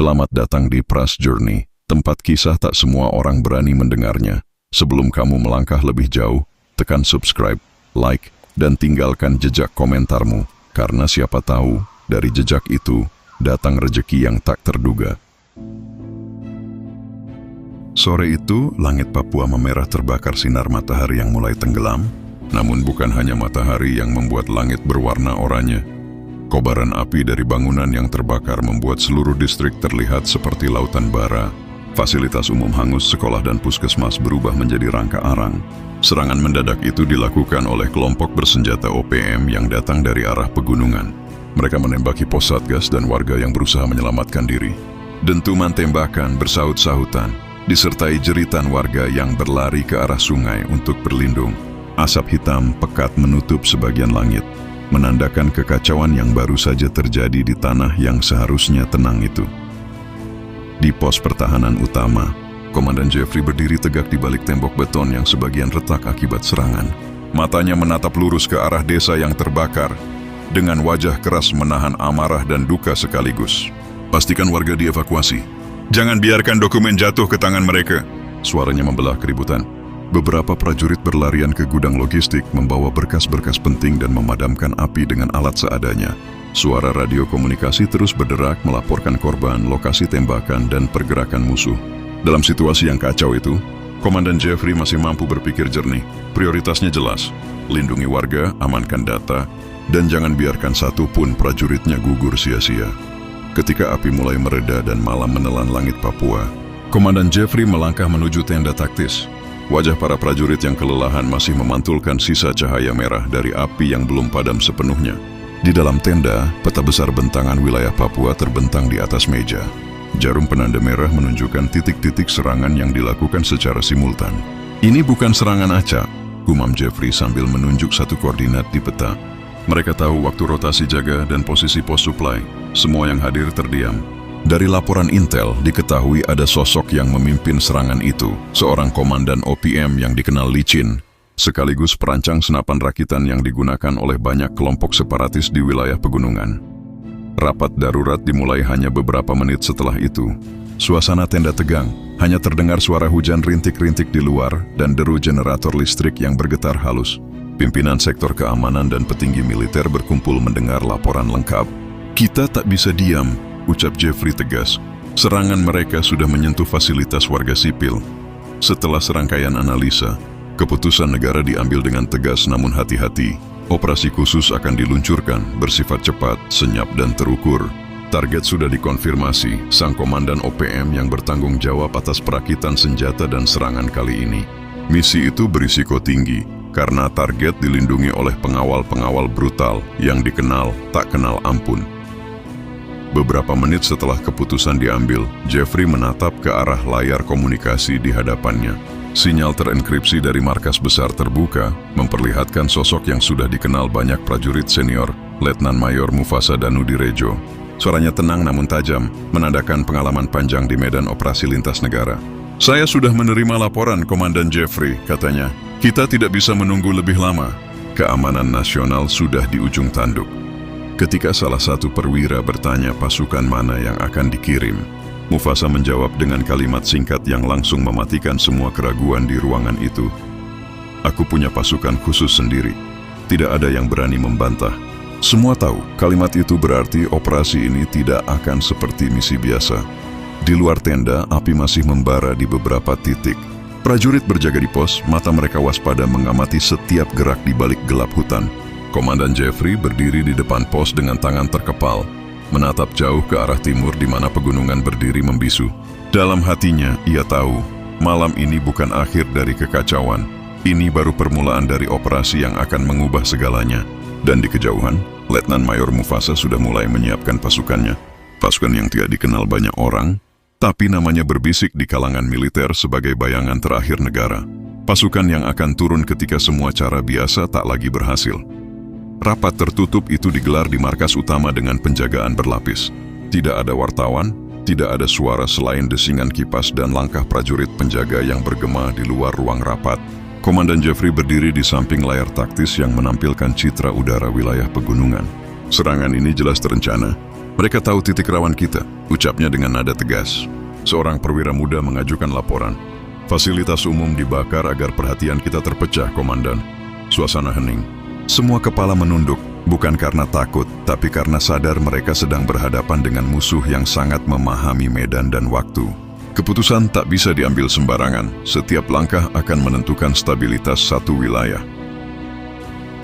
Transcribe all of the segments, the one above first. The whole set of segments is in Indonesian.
Selamat datang di Pras Journey, tempat kisah tak semua orang berani mendengarnya. Sebelum kamu melangkah lebih jauh, tekan subscribe, like, dan tinggalkan jejak komentarmu. Karena siapa tahu, dari jejak itu, datang rejeki yang tak terduga. Sore itu, langit Papua memerah terbakar sinar matahari yang mulai tenggelam. Namun bukan hanya matahari yang membuat langit berwarna oranye. Kobaran api dari bangunan yang terbakar membuat seluruh distrik terlihat seperti lautan bara. Fasilitas umum hangus, sekolah dan puskesmas berubah menjadi rangka-arang. Serangan mendadak itu dilakukan oleh kelompok bersenjata OPM yang datang dari arah pegunungan. Mereka menembaki pos Satgas dan warga yang berusaha menyelamatkan diri. Dentuman tembakan bersaut-sahutan, disertai jeritan warga yang berlari ke arah sungai untuk berlindung. Asap hitam pekat menutup sebagian langit, menandakan kekacauan yang baru saja terjadi di tanah yang seharusnya tenang itu. Di pos pertahanan utama, Komandan Jeffrey berdiri tegak di balik tembok beton yang sebagian retak akibat serangan. Matanya menatap lurus ke arah desa yang terbakar, dengan wajah keras menahan amarah dan duka sekaligus. Pastikan warga dievakuasi. Jangan biarkan dokumen jatuh ke tangan mereka. Suaranya membelah keributan. Beberapa prajurit berlarian ke gudang logistik membawa berkas-berkas penting dan memadamkan api dengan alat seadanya. Suara radio komunikasi terus berderak melaporkan korban, lokasi tembakan, dan pergerakan musuh. Dalam situasi yang kacau itu, Komandan Jeffrey masih mampu berpikir jernih. Prioritasnya jelas, lindungi warga, amankan data, dan jangan biarkan satu pun prajuritnya gugur sia-sia. Ketika api mulai mereda dan malam menelan langit Papua, Komandan Jeffrey melangkah menuju tenda taktis. Wajah para prajurit yang kelelahan masih memantulkan sisa cahaya merah dari api yang belum padam sepenuhnya. Di dalam tenda, peta besar bentangan wilayah Papua terbentang di atas meja. Jarum penanda merah menunjukkan titik-titik serangan yang dilakukan secara simultan. Ini bukan serangan acak, gumam Jeffrey sambil menunjuk satu koordinat di peta. Mereka tahu waktu rotasi jaga dan posisi pos supply. Semua yang hadir terdiam. Dari laporan intel diketahui ada sosok yang memimpin serangan itu, seorang komandan OPM yang dikenal licin, sekaligus perancang senapan rakitan yang digunakan oleh banyak kelompok separatis di wilayah pegunungan. Rapat darurat dimulai hanya beberapa menit setelah itu. Suasana tenda tegang, hanya terdengar suara hujan rintik-rintik di luar dan deru generator listrik yang bergetar halus. Pimpinan sektor keamanan dan petinggi militer berkumpul mendengar laporan lengkap. Kita tak bisa diam, ucap Jeffrey tegas. Serangan mereka sudah menyentuh fasilitas warga sipil. Setelah serangkaian analisa, keputusan negara diambil dengan tegas namun hati-hati. Operasi khusus akan diluncurkan, bersifat cepat, senyap, dan terukur. Target sudah dikonfirmasi, sang komandan OPM yang bertanggung jawab atas perakitan senjata dan serangan kali ini. Misi itu berisiko tinggi, karena target dilindungi oleh pengawal-pengawal brutal yang dikenal tak kenal ampun. Beberapa menit setelah keputusan diambil, Jeffrey menatap ke arah layar komunikasi di hadapannya. Sinyal terenkripsi dari markas besar terbuka, memperlihatkan sosok yang sudah dikenal banyak prajurit senior, Letnan Mayor Mufasa Danudirejo. Suaranya tenang namun tajam, menandakan pengalaman panjang di medan operasi lintas negara. Saya sudah menerima laporan, Komandan Jeffrey, katanya. Kita tidak bisa menunggu lebih lama. Keamanan nasional sudah di ujung tanduk. Ketika salah satu perwira bertanya pasukan mana yang akan dikirim, Mufasa menjawab dengan kalimat singkat yang langsung mematikan semua keraguan di ruangan itu. Aku punya pasukan khusus sendiri. Tidak ada yang berani membantah. Semua tahu, kalimat itu berarti operasi ini tidak akan seperti misi biasa. Di luar tenda, api masih membara di beberapa titik. Prajurit berjaga di pos, mata mereka waspada mengamati setiap gerak di balik gelap hutan. Komandan Jeffrey berdiri di depan pos dengan tangan terkepal, menatap jauh ke arah timur di mana pegunungan berdiri membisu. Dalam hatinya, ia tahu, malam ini bukan akhir dari kekacauan. Ini baru permulaan dari operasi yang akan mengubah segalanya. Dan di kejauhan, Letnan Mayor Mufasa sudah mulai menyiapkan pasukannya. Pasukan yang tidak dikenal banyak orang, tapi namanya berbisik di kalangan militer sebagai bayangan terakhir negara. Pasukan yang akan turun ketika semua cara biasa tak lagi berhasil. Rapat tertutup itu digelar di markas utama dengan penjagaan berlapis. Tidak ada wartawan, tidak ada suara selain desingan kipas dan langkah prajurit penjaga yang bergema di luar ruang rapat. Komandan Jeffrey berdiri di samping layar taktis yang menampilkan citra udara wilayah pegunungan. Serangan ini jelas terencana. Mereka tahu titik rawan kita, ucapnya dengan nada tegas. Seorang perwira muda mengajukan laporan. Fasilitas umum dibakar agar perhatian kita terpecah, Komandan. Suasana hening. Semua kepala menunduk, bukan karena takut, tapi karena sadar mereka sedang berhadapan dengan musuh yang sangat memahami medan dan waktu. Keputusan tak bisa diambil sembarangan. Setiap langkah akan menentukan stabilitas satu wilayah.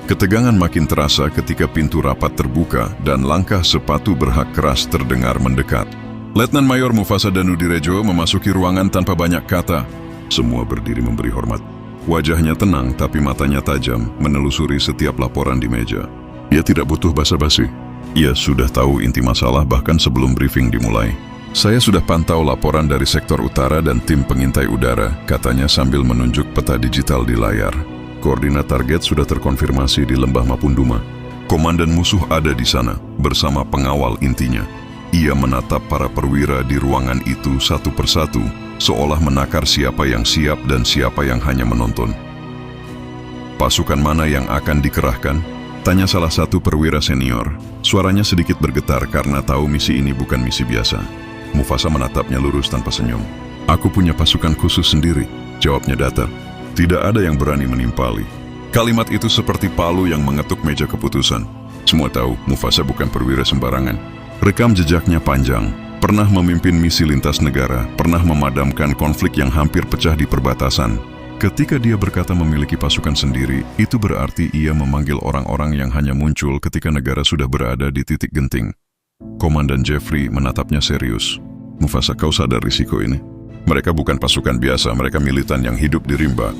Ketegangan makin terasa ketika pintu rapat terbuka dan langkah sepatu berhak keras terdengar mendekat. Letnan Mayor Mufasa Danudirejo memasuki ruangan tanpa banyak kata. Semua berdiri memberi hormat. Wajahnya tenang tapi matanya tajam, menelusuri setiap laporan di meja. Ia tidak butuh basa-basi. Ia sudah tahu inti masalah bahkan sebelum briefing dimulai. Saya sudah pantau laporan dari sektor utara dan tim pengintai udara, katanya sambil menunjuk peta digital di layar. Koordinat target sudah terkonfirmasi di Lembah Mapunduma. Komandan musuh ada di sana, bersama pengawal intinya. Ia menatap para perwira di ruangan itu satu persatu, seolah menakar siapa yang siap dan siapa yang hanya menonton. Pasukan mana yang akan dikerahkan? Tanya salah satu perwira senior. Suaranya sedikit bergetar karena tahu misi ini bukan misi biasa. Mufasa menatapnya lurus tanpa senyum. Aku punya pasukan khusus sendiri, jawabnya datar. Tidak ada yang berani menimpali. Kalimat itu seperti palu yang mengetuk meja keputusan. Semua tahu Mufasa bukan perwira sembarangan. Rekam jejaknya panjang. Pernah memimpin misi lintas negara, pernah memadamkan konflik yang hampir pecah di perbatasan. Ketika dia berkata memiliki pasukan sendiri, itu berarti ia memanggil orang-orang yang hanya muncul ketika negara sudah berada di titik genting. Komandan Jeffrey menatapnya serius. Mufasa, kau sadar risiko ini? Mereka bukan pasukan biasa, mereka militan yang hidup di rimba.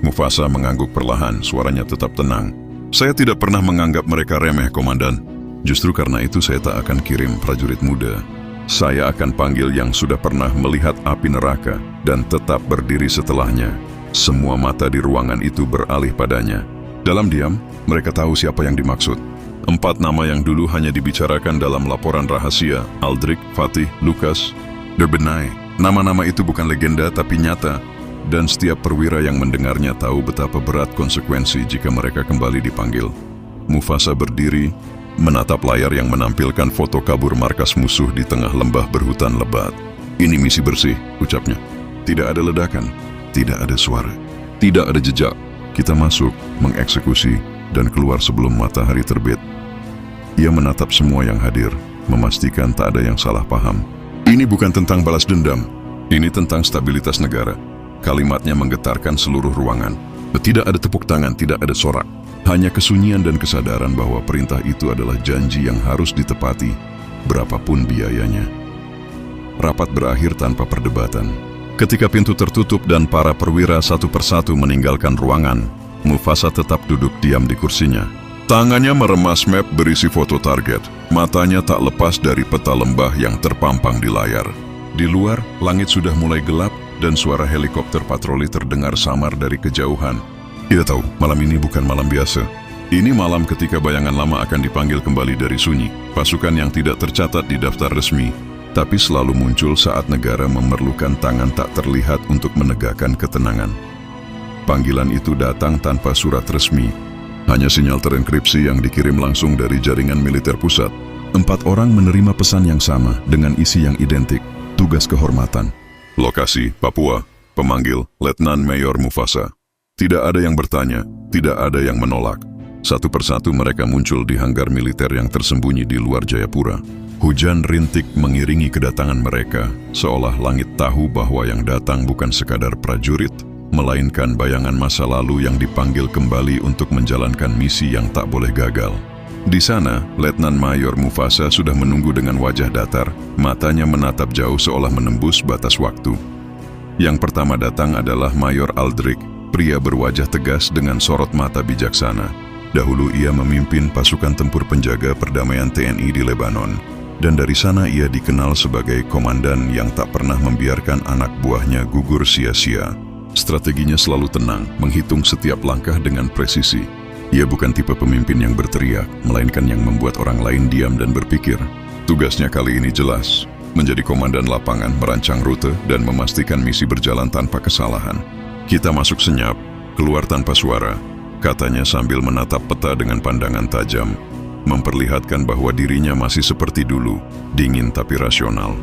Mufasa mengangguk perlahan, suaranya tetap tenang. Saya tidak pernah menganggap mereka remeh, Komandan. Justru karena itu saya tak akan kirim prajurit muda. Saya akan panggil yang sudah pernah melihat api neraka dan tetap berdiri setelahnya. Semua mata di ruangan itu beralih padanya. Dalam diam, mereka tahu siapa yang dimaksud. 4 nama yang dulu hanya dibicarakan dalam laporan rahasia, Aldrich, Fatih, Lucas, Derbenai. Nama-nama itu bukan legenda tapi nyata, dan setiap perwira yang mendengarnya tahu betapa berat konsekuensi jika mereka kembali dipanggil. Mufasa berdiri, menatap layar yang menampilkan foto kabur markas musuh di tengah lembah berhutan lebat. Ini misi bersih, ucapnya. Tidak ada ledakan, tidak ada suara, tidak ada jejak. Kita masuk, mengeksekusi, dan keluar sebelum matahari terbit. Ia menatap semua yang hadir, memastikan tak ada yang salah paham. Ini bukan tentang balas dendam, ini tentang stabilitas negara. Kalimatnya menggetarkan seluruh ruangan. Tidak ada tepuk tangan, tidak ada sorak. Hanya kesunyian dan kesadaran bahwa perintah itu adalah janji yang harus ditepati, berapapun biayanya. Rapat berakhir tanpa perdebatan. Ketika pintu tertutup dan para perwira satu persatu meninggalkan ruangan, Mufasa tetap duduk diam di kursinya. Tangannya meremas map berisi foto target. Matanya tak lepas dari peta lembah yang terpampang di layar. Di luar, langit sudah mulai gelap dan suara helikopter patroli terdengar samar dari kejauhan. Kita tahu, malam ini bukan malam biasa. Ini malam ketika bayangan lama akan dipanggil kembali dari sunyi. Pasukan yang tidak tercatat di daftar resmi, tapi selalu muncul saat negara memerlukan tangan tak terlihat untuk menegakkan ketenangan. Panggilan itu datang tanpa surat resmi. Hanya sinyal terenkripsi yang dikirim langsung dari jaringan militer pusat. 4 orang menerima pesan yang sama dengan isi yang identik, tugas kehormatan. Lokasi, Papua. Pemanggil, Letnan Mayor Mufasa. Tidak ada yang bertanya, tidak ada yang menolak. Satu persatu mereka muncul di hanggar militer yang tersembunyi di luar Jayapura. Hujan rintik mengiringi kedatangan mereka, seolah langit tahu bahwa yang datang bukan sekadar prajurit, melainkan bayangan masa lalu yang dipanggil kembali untuk menjalankan misi yang tak boleh gagal. Di sana, Letnan Mayor Mufasa sudah menunggu dengan wajah datar, matanya menatap jauh seolah menembus batas waktu. Yang pertama datang adalah Mayor Aldrich, pria berwajah tegas dengan sorot mata bijaksana. Dahulu ia memimpin pasukan tempur penjaga perdamaian TNI di Lebanon, dan dari sana ia dikenal sebagai komandan yang tak pernah membiarkan anak buahnya gugur sia-sia. Strateginya selalu tenang, menghitung setiap langkah dengan presisi. Ia bukan tipe pemimpin yang berteriak, melainkan yang membuat orang lain diam dan berpikir. Tugasnya kali ini jelas, menjadi komandan lapangan, merancang rute, dan memastikan misi berjalan tanpa kesalahan. Kita masuk senyap, keluar tanpa suara, katanya sambil menatap peta dengan pandangan tajam. memperlihatkan bahwa dirinya masih seperti dulu, dingin tapi rasional.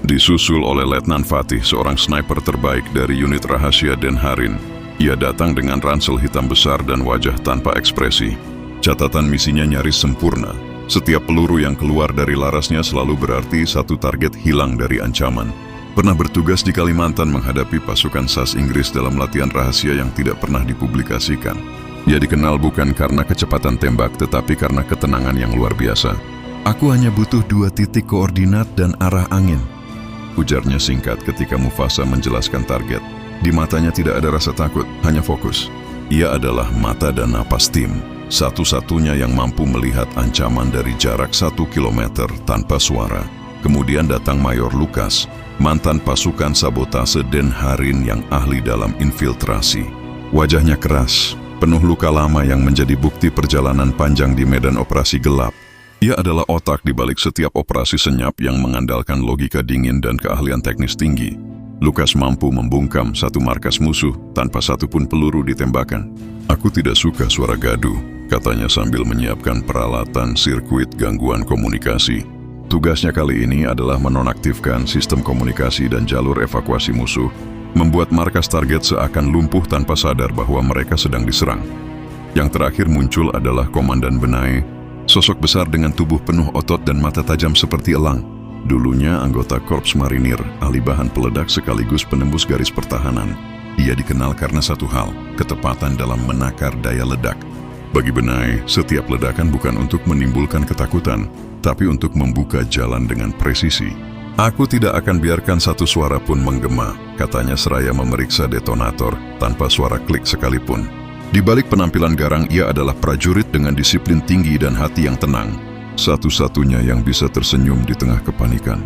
Disusul oleh Letnan Fatih, seorang sniper terbaik dari unit rahasia Den Harin. Ia datang dengan ransel hitam besar dan wajah tanpa ekspresi. Catatan misinya nyaris sempurna. Setiap peluru yang keluar dari larasnya selalu berarti satu target hilang dari ancaman. Pernah bertugas di Kalimantan menghadapi pasukan SAS Inggris dalam latihan rahasia yang tidak pernah dipublikasikan. Ia dikenal bukan karena kecepatan tembak, tetapi karena ketenangan yang luar biasa. "Aku hanya butuh 2 titik koordinat dan arah angin," ujarnya singkat ketika Mufasa menjelaskan target. Di matanya tidak ada rasa takut, hanya fokus. Ia adalah mata dan napas tim, satu-satunya yang mampu melihat ancaman dari jarak 1 kilometer tanpa suara. Kemudian datang Mayor Lukas, mantan pasukan sabotase Den Harin yang ahli dalam infiltrasi. Wajahnya keras, penuh luka lama yang menjadi bukti perjalanan panjang di medan operasi gelap. Ia adalah otak di balik setiap operasi senyap yang mengandalkan logika dingin dan keahlian teknis tinggi. Lukas mampu membungkam satu markas musuh tanpa satupun peluru ditembakkan. "Aku tidak suka suara gaduh," katanya sambil menyiapkan peralatan sirkuit gangguan komunikasi. Tugasnya kali ini adalah menonaktifkan sistem komunikasi dan jalur evakuasi musuh, membuat markas target seakan lumpuh tanpa sadar bahwa mereka sedang diserang. Yang terakhir muncul adalah Komandan Benai, sosok besar dengan tubuh penuh otot dan mata tajam seperti elang. Dulunya anggota Korps Marinir, ahli bahan peledak sekaligus penembus garis pertahanan. Ia dikenal karena satu hal, ketepatan dalam menakar daya ledak. Bagi Benai, setiap ledakan bukan untuk menimbulkan ketakutan, tapi untuk membuka jalan dengan presisi. "Aku tidak akan biarkan satu suara pun menggema," katanya seraya memeriksa detonator tanpa suara klik sekalipun. Di balik penampilan garang, ia adalah prajurit dengan disiplin tinggi dan hati yang tenang, satu-satunya yang bisa tersenyum di tengah kepanikan.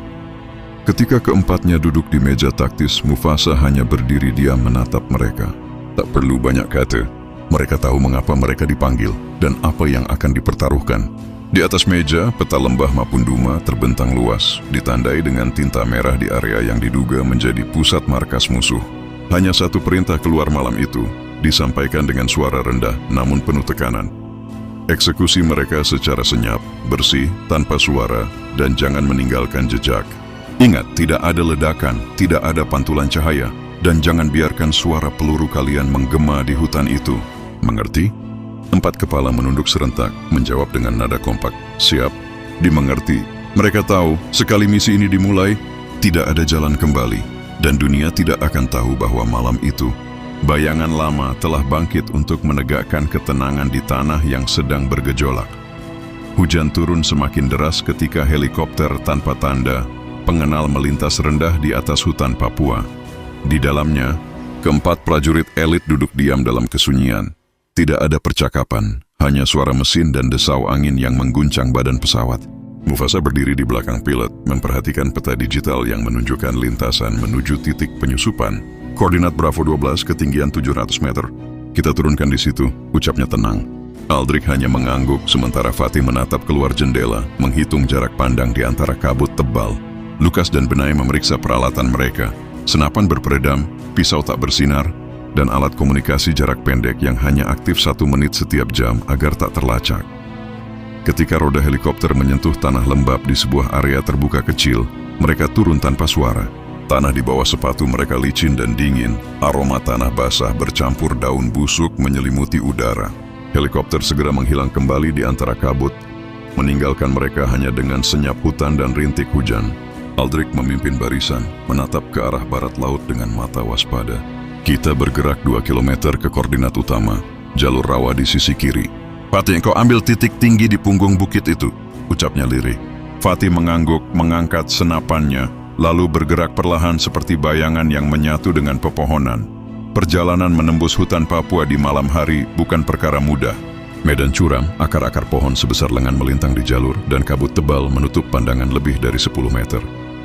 Ketika keempatnya duduk di meja taktis, Mufasa hanya berdiri diam menatap mereka. Tak perlu banyak kata. Mereka tahu mengapa mereka dipanggil dan apa yang akan dipertaruhkan. Di atas meja, peta lembah Mapunduma terbentang luas, ditandai dengan tinta merah di area yang diduga menjadi pusat markas musuh. Hanya satu perintah keluar malam itu, disampaikan dengan suara rendah namun penuh tekanan. Eksekusi mereka secara senyap, bersih, tanpa suara, dan jangan meninggalkan jejak. Ingat, tidak ada ledakan, tidak ada pantulan cahaya, dan jangan biarkan suara peluru kalian menggema di hutan itu. Mengerti? 4 kepala menunduk serentak, menjawab dengan nada kompak. "Siap." Dimengerti. Mereka tahu, sekali misi ini dimulai, tidak ada jalan kembali, dan dunia tidak akan tahu bahwa malam itu, bayangan lama telah bangkit untuk menegakkan ketenangan di tanah yang sedang bergejolak. Hujan turun semakin deras ketika helikopter tanpa tanda, pengenal melintas rendah di atas hutan Papua. Di dalamnya, keempat prajurit elit duduk diam dalam kesunyian. Tidak ada percakapan, hanya suara mesin dan desau angin yang mengguncang badan pesawat. Mufasa berdiri di belakang pilot, memperhatikan peta digital yang menunjukkan lintasan menuju titik penyusupan. "Koordinat Bravo 12, ketinggian 700 meter. Kita turunkan di situ," ucapnya tenang. Aldrich hanya mengangguk, sementara Fatih menatap keluar jendela, menghitung jarak pandang di antara kabut tebal. Lukas dan Benai memeriksa peralatan mereka. Senapan berperedam, pisau tak bersinar, dan alat komunikasi jarak pendek yang hanya aktif 1 menit setiap jam agar tak terlacak. Ketika roda helikopter menyentuh tanah lembab di sebuah area terbuka kecil, mereka turun tanpa suara. Tanah di bawah sepatu mereka licin dan dingin, aroma tanah basah bercampur daun busuk menyelimuti udara. Helikopter segera menghilang kembali di antara kabut, meninggalkan mereka hanya dengan senyap hutan dan rintik hujan. Aldrich memimpin barisan, menatap ke arah barat laut dengan mata waspada. "Kita bergerak 2 kilometer ke koordinat utama, jalur rawa di sisi kiri." "Fatih, kau ambil titik tinggi di punggung bukit itu," ucapnya lirih. Fatih mengangguk, mengangkat senapannya, lalu bergerak perlahan seperti bayangan yang menyatu dengan pepohonan. Perjalanan menembus hutan Papua di malam hari bukan perkara mudah. Medan curam, akar-akar pohon sebesar lengan melintang di jalur, dan kabut tebal menutup pandangan lebih dari 10 meter.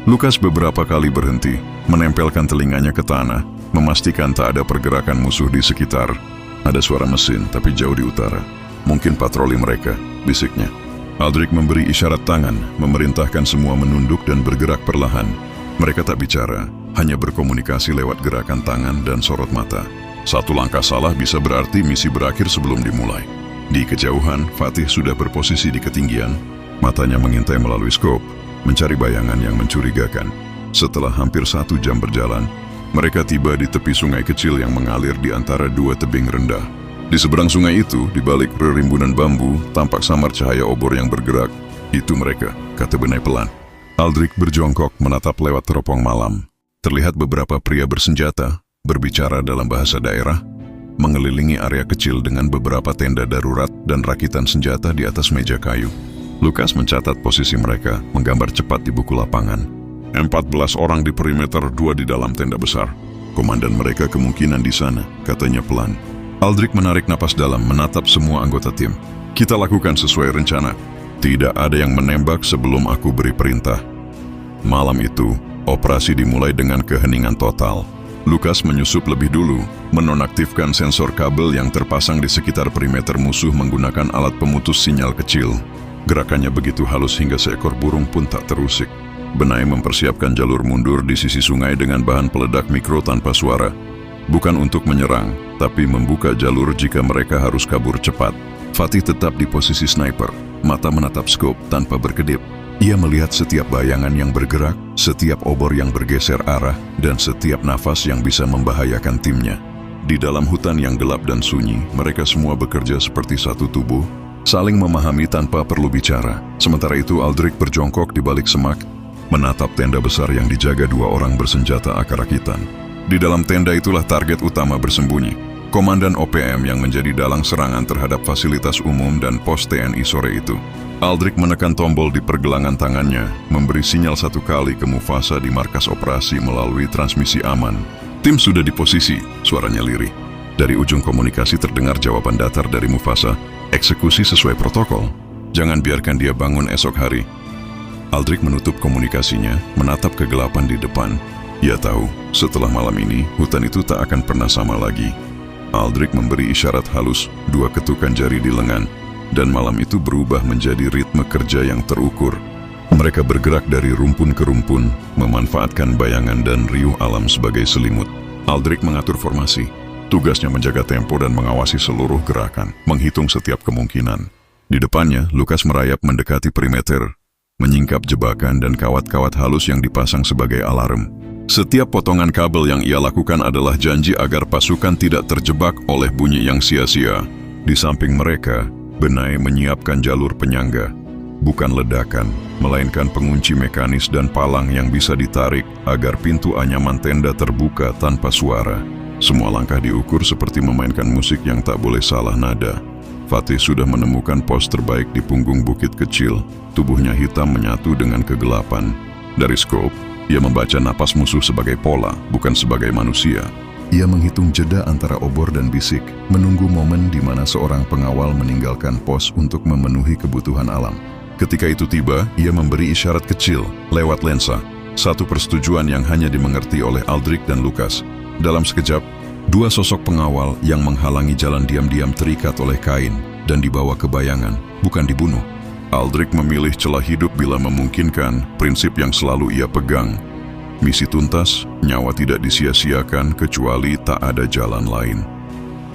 Lukas beberapa kali berhenti, menempelkan telinganya ke tanah, memastikan tak ada pergerakan musuh di sekitar. Ada suara mesin, tapi jauh di utara. "Mungkin patroli mereka," bisiknya. Aldrich memberi isyarat tangan, memerintahkan semua menunduk dan bergerak perlahan. Mereka tak bicara, hanya berkomunikasi lewat gerakan tangan dan sorot mata. Satu langkah salah bisa berarti misi berakhir sebelum dimulai. Di kejauhan, Fatih sudah berposisi di ketinggian, matanya mengintai melalui skop, mencari bayangan yang mencurigakan. Setelah hampir 1 jam berjalan, mereka tiba di tepi sungai kecil yang mengalir di antara 2 tebing rendah. Di seberang sungai itu, di balik rerimbunan bambu, tampak samar cahaya obor yang bergerak. Itu mereka, kata Benai pelan. Aldrich berjongkok menatap lewat teropong malam. Terlihat beberapa pria bersenjata, berbicara dalam bahasa daerah, mengelilingi area kecil dengan beberapa tenda darurat dan rakitan senjata di atas meja kayu. Lukas mencatat posisi mereka, menggambar cepat di buku lapangan. 14 orang di perimeter, 2 di dalam tenda besar. Komandan mereka kemungkinan di sana, katanya pelan. Aldrich menarik napas dalam, menatap semua anggota tim. Kita lakukan sesuai rencana. Tidak ada yang menembak sebelum aku beri perintah. Malam itu, operasi dimulai dengan keheningan total. Lukas menyusup lebih dulu, menonaktifkan sensor kabel yang terpasang di sekitar perimeter musuh menggunakan alat pemutus sinyal kecil. Gerakannya begitu halus hingga seekor burung pun tak terusik. Benai mempersiapkan jalur mundur di sisi sungai dengan bahan peledak mikro tanpa suara. Bukan untuk menyerang, tapi membuka jalur jika mereka harus kabur cepat. Fatih tetap di posisi sniper, mata menatap skop tanpa berkedip. Ia melihat setiap bayangan yang bergerak, setiap obor yang bergeser arah, dan setiap nafas yang bisa membahayakan timnya. Di dalam hutan yang gelap dan sunyi, mereka semua bekerja seperti satu tubuh, saling memahami tanpa perlu bicara. Sementara itu Aldrich berjongkok di balik semak, menatap tenda besar yang dijaga 2 orang bersenjata AK-rakitan. Di dalam tenda itulah target utama bersembunyi. Komandan OPM yang menjadi dalang serangan terhadap fasilitas umum dan pos TNI sore itu. Aldrich menekan tombol di pergelangan tangannya, memberi sinyal 1 kali ke Mufasa di markas operasi melalui transmisi aman. Tim sudah di posisi, suaranya lirih. Dari ujung komunikasi terdengar jawaban datar dari Mufasa, eksekusi sesuai protokol. Jangan biarkan dia bangun esok hari. Aldrich menutup komunikasinya, menatap kegelapan di depan. Ia tahu, setelah malam ini, hutan itu tak akan pernah sama lagi. Aldrich memberi isyarat halus, 2 ketukan jari di lengan, dan malam itu berubah menjadi ritme kerja yang terukur. Mereka bergerak dari rumpun ke rumpun, memanfaatkan bayangan dan riuh alam sebagai selimut. Aldrich mengatur formasi. Tugasnya menjaga tempo dan mengawasi seluruh gerakan, menghitung setiap kemungkinan. Di depannya, Lukas merayap mendekati perimeter, menyingkap jebakan dan kawat-kawat halus yang dipasang sebagai alarm. Setiap potongan kabel yang ia lakukan adalah janji agar pasukan tidak terjebak oleh bunyi yang sia-sia. Di samping mereka, Benai menyiapkan jalur penyangga, bukan ledakan, melainkan pengunci mekanis dan palang yang bisa ditarik agar pintu anyaman tenda terbuka tanpa suara. Semua langkah diukur seperti memainkan musik yang tak boleh salah nada. Fatih sudah menemukan pos terbaik di punggung bukit kecil, tubuhnya hitam menyatu dengan kegelapan. Dari skop, ia membaca napas musuh sebagai pola, bukan sebagai manusia. Ia menghitung jeda antara obor dan bisik, menunggu momen di mana seorang pengawal meninggalkan pos untuk memenuhi kebutuhan alam. Ketika itu tiba, ia memberi isyarat kecil lewat lensa, 1 persetujuan yang hanya dimengerti oleh Aldrich dan Lukas. Dalam sekejap, 2 sosok pengawal yang menghalangi jalan diam-diam terikat oleh kain dan dibawa ke bayangan, bukan dibunuh. Aldrich memilih celah hidup bila memungkinkan, prinsip yang selalu ia pegang. Misi tuntas, nyawa tidak disia-siakan kecuali tak ada jalan lain.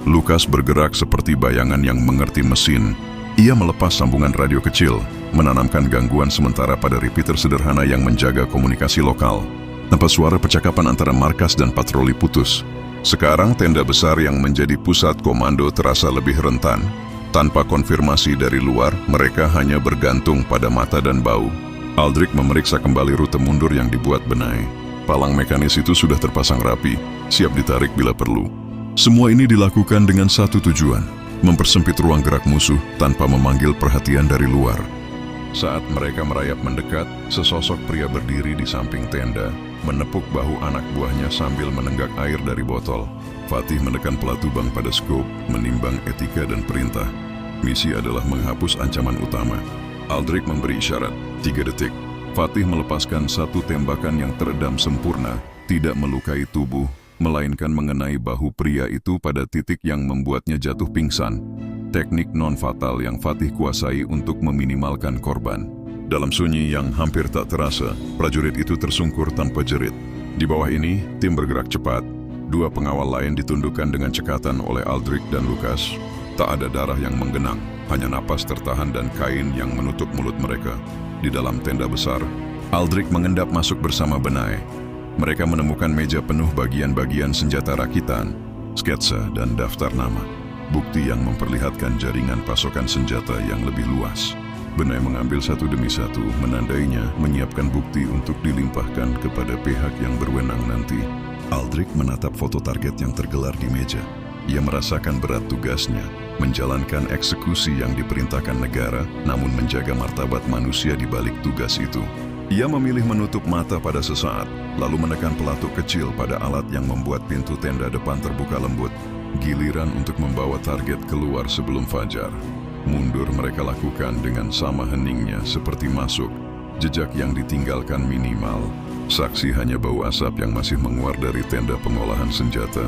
Lukas bergerak seperti bayangan yang mengerti mesin. Ia melepas sambungan radio kecil, menanamkan gangguan sementara pada repeater sederhana yang menjaga komunikasi lokal. Tanpa suara percakapan antara markas dan patroli putus. Sekarang tenda besar yang menjadi pusat komando terasa lebih rentan. Tanpa konfirmasi dari luar, mereka hanya bergantung pada mata dan bau. Aldrich memeriksa kembali rute mundur yang dibuat Benai. Palang mekanis itu sudah terpasang rapi, siap ditarik bila perlu. Semua ini dilakukan dengan satu tujuan, mempersempit ruang gerak musuh tanpa memanggil perhatian dari luar. Saat mereka merayap mendekat, sesosok pria berdiri di samping tenda, menepuk bahu anak buahnya sambil menenggak air dari botol. Fatih menekan pelatubang pada skop, menimbang etika dan perintah. Misi adalah menghapus ancaman utama. Aldrich memberi isyarat, 3 detik. Fatih melepaskan 1 tembakan yang teredam sempurna, tidak melukai tubuh, melainkan mengenai bahu pria itu pada titik yang membuatnya jatuh pingsan. Teknik non-fatal yang Fatih kuasai untuk meminimalkan korban. Dalam sunyi yang hampir tak terasa, prajurit itu tersungkur tanpa jerit. Di bawah ini, tim bergerak cepat. 2 pengawal lain ditundukkan dengan cekatan oleh Aldrich dan Lukas. Tak ada darah yang menggenang, hanya napas tertahan dan kain yang menutup mulut mereka. Di dalam tenda besar, Aldrich mengendap masuk bersama Benae. Mereka menemukan meja penuh bagian-bagian senjata rakitan, sketsa dan daftar nama. Bukti yang memperlihatkan jaringan pasokan senjata yang lebih luas. Benae mengambil satu demi satu, menandainya, menyiapkan bukti untuk dilimpahkan kepada pihak yang berwenang nanti. Aldrich menatap foto target yang tergelar di meja. Ia merasakan berat tugasnya, menjalankan eksekusi yang diperintahkan negara, namun menjaga martabat manusia di balik tugas itu. Ia memilih menutup mata pada sesaat, lalu menekan pelatuk kecil pada alat yang membuat pintu tenda depan terbuka lembut. Giliran untuk membawa target keluar sebelum fajar. Mundur mereka lakukan dengan sama heningnya seperti masuk. Jejak yang ditinggalkan minimal. Saksi hanya bau asap yang masih menguar dari tenda pengolahan senjata.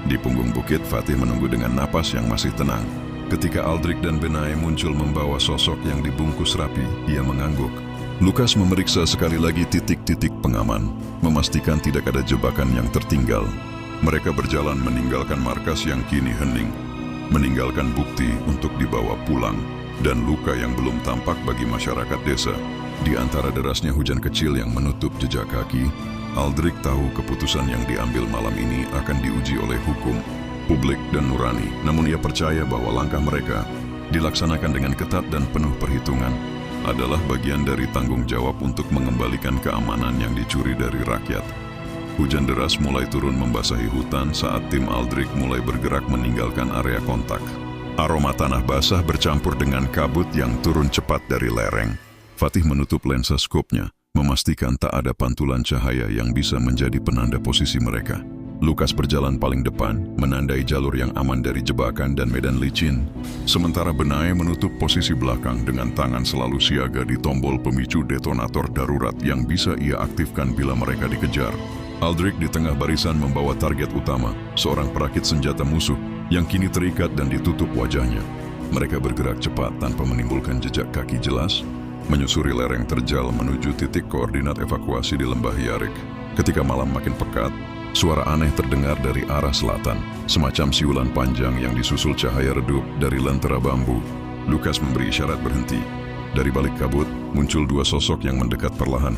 Di punggung bukit, Fatih menunggu dengan napas yang masih tenang. Ketika Aldrich dan Benae muncul membawa sosok yang dibungkus rapi, ia mengangguk. Lukas memeriksa sekali lagi titik-titik pengaman, memastikan tidak ada jebakan yang tertinggal. Mereka berjalan meninggalkan markas yang kini hening, meninggalkan bukti untuk dibawa pulang, dan luka yang belum tampak bagi masyarakat desa. Di antara derasnya hujan kecil yang menutup jejak kaki, Aldrich tahu keputusan yang diambil malam ini akan diuji oleh hukum, publik, dan nurani. Namun ia percaya bahwa langkah mereka, dilaksanakan dengan ketat dan penuh perhitungan, adalah bagian dari tanggung jawab untuk mengembalikan keamanan yang dicuri dari rakyat. Hujan deras mulai turun membasahi hutan saat tim Aldrich mulai bergerak meninggalkan area kontak. Aroma tanah basah bercampur dengan kabut yang turun cepat dari lereng. Fatih menutup lensa skopnya, memastikan tak ada pantulan cahaya yang bisa menjadi penanda posisi mereka. Lukas berjalan paling depan, menandai jalur yang aman dari jebakan dan medan licin. Sementara Benae menutup posisi belakang dengan tangan selalu siaga di tombol pemicu detonator darurat yang bisa ia aktifkan bila mereka dikejar. Aldrich di tengah barisan membawa target utama, seorang perakit senjata musuh yang kini terikat dan ditutup wajahnya. Mereka bergerak cepat tanpa menimbulkan jejak kaki jelas, menyusuri lereng terjal menuju titik koordinat evakuasi di lembah Yarik. Ketika malam makin pekat, suara aneh terdengar dari arah selatan, semacam siulan panjang yang disusul cahaya redup dari lentera bambu. Lukas memberi isyarat berhenti. Dari balik kabut, muncul dua sosok yang mendekat perlahan.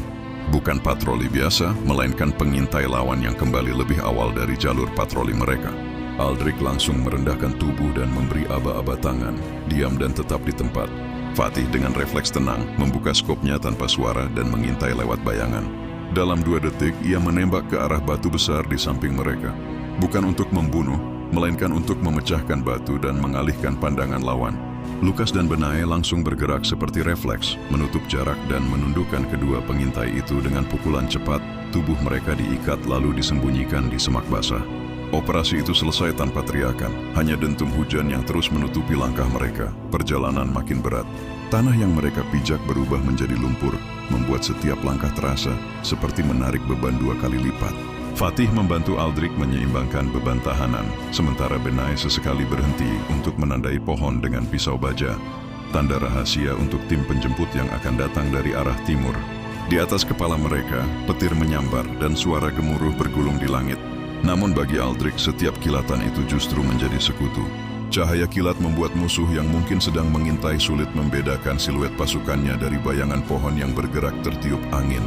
Bukan patroli biasa, melainkan pengintai lawan yang kembali lebih awal dari jalur patroli mereka. Aldrich langsung merendahkan tubuh dan memberi aba-aba tangan, diam dan tetap di tempat. Fatih dengan refleks tenang, membuka skopnya tanpa suara dan mengintai lewat bayangan. Dalam 2 detik, ia menembak ke arah batu besar di samping mereka. Bukan untuk membunuh, melainkan untuk memecahkan batu dan mengalihkan pandangan lawan. Lukas dan Benae langsung bergerak seperti refleks, menutup jarak dan menundukkan kedua pengintai itu dengan pukulan cepat. Tubuh mereka diikat lalu disembunyikan di semak basah. Operasi itu selesai tanpa teriakan, hanya dentum hujan yang terus menutupi langkah mereka. Perjalanan makin berat. Tanah yang mereka pijak berubah menjadi lumpur, membuat setiap langkah terasa seperti menarik beban 2 kali lipat. Fatih membantu Aldrich menyeimbangkan beban tahanan, sementara Benae sesekali berhenti untuk menandai pohon dengan pisau baja. Tanda rahasia untuk tim penjemput yang akan datang dari arah timur. Di atas kepala mereka, petir menyambar dan suara gemuruh bergulung di langit. Namun bagi Aldrich, setiap kilatan itu justru menjadi sekutu. Cahaya kilat membuat musuh yang mungkin sedang mengintai sulit membedakan siluet pasukannya dari bayangan pohon yang bergerak tertiup angin.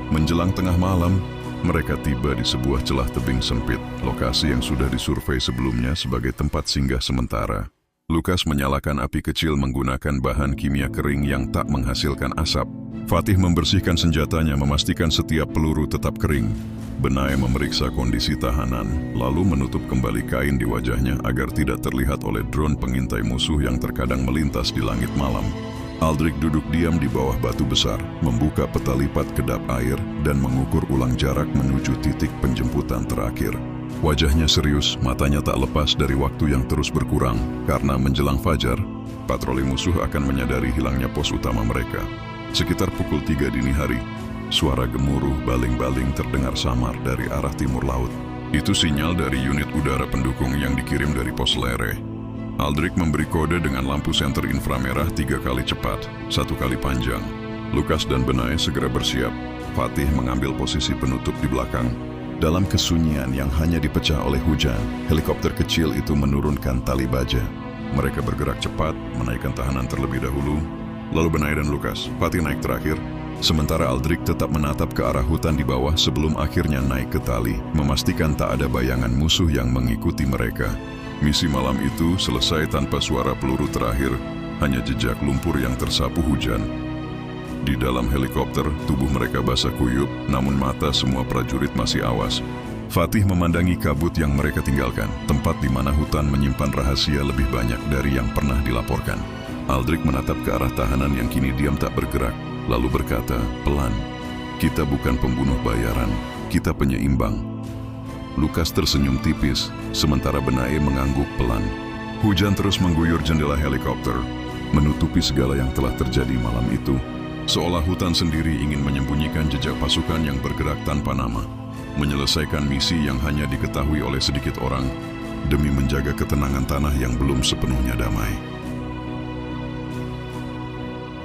Menjelang tengah malam, mereka tiba di sebuah celah tebing sempit, lokasi yang sudah disurvei sebelumnya sebagai tempat singgah sementara. Lukas menyalakan api kecil menggunakan bahan kimia kering yang tak menghasilkan asap. Fatih membersihkan senjatanya memastikan setiap peluru tetap kering. Benae memeriksa kondisi tahanan, lalu menutup kembali kain di wajahnya agar tidak terlihat oleh drone pengintai musuh yang terkadang melintas di langit malam. Aldrich duduk diam di bawah batu besar, membuka peta lipat kedap air dan mengukur ulang jarak menuju titik penjemputan terakhir. Wajahnya serius, matanya tak lepas dari waktu yang terus berkurang, karena menjelang fajar, patroli musuh akan menyadari hilangnya pos utama mereka. Sekitar pukul 3 dini hari, suara gemuruh baling-baling terdengar samar dari arah timur laut. Itu sinyal dari unit udara pendukung yang dikirim dari pos Lere. Aldrich memberi kode dengan lampu senter inframerah 3 kali cepat, 1 kali panjang. Lukas dan Benae segera bersiap. Fatih mengambil posisi penutup di belakang. Dalam kesunyian yang hanya dipecah oleh hujan, helikopter kecil itu menurunkan tali baja. Mereka bergerak cepat, menaikkan tahanan terlebih dahulu, lalu Benai dan Lukas. Fatih naik terakhir, sementara Aldrich tetap menatap ke arah hutan di bawah sebelum akhirnya naik ke tali, memastikan tak ada bayangan musuh yang mengikuti mereka. Misi malam itu selesai tanpa suara peluru terakhir, hanya jejak lumpur yang tersapu hujan. Di dalam helikopter, tubuh mereka basah kuyup, namun mata semua prajurit masih awas. Fatih memandangi kabut yang mereka tinggalkan, tempat di mana hutan menyimpan rahasia lebih banyak dari yang pernah dilaporkan. Aldrich menatap ke arah tahanan yang kini diam tak bergerak, lalu berkata, pelan, "Kita bukan pembunuh bayaran, kita penyeimbang." Lukas tersenyum tipis, sementara Benai mengangguk pelan. Hujan terus mengguyur jendela helikopter, menutupi segala yang telah terjadi malam itu. Seolah hutan sendiri ingin menyembunyikan jejak pasukan yang bergerak tanpa nama, menyelesaikan misi yang hanya diketahui oleh sedikit orang, demi menjaga ketenangan tanah yang belum sepenuhnya damai.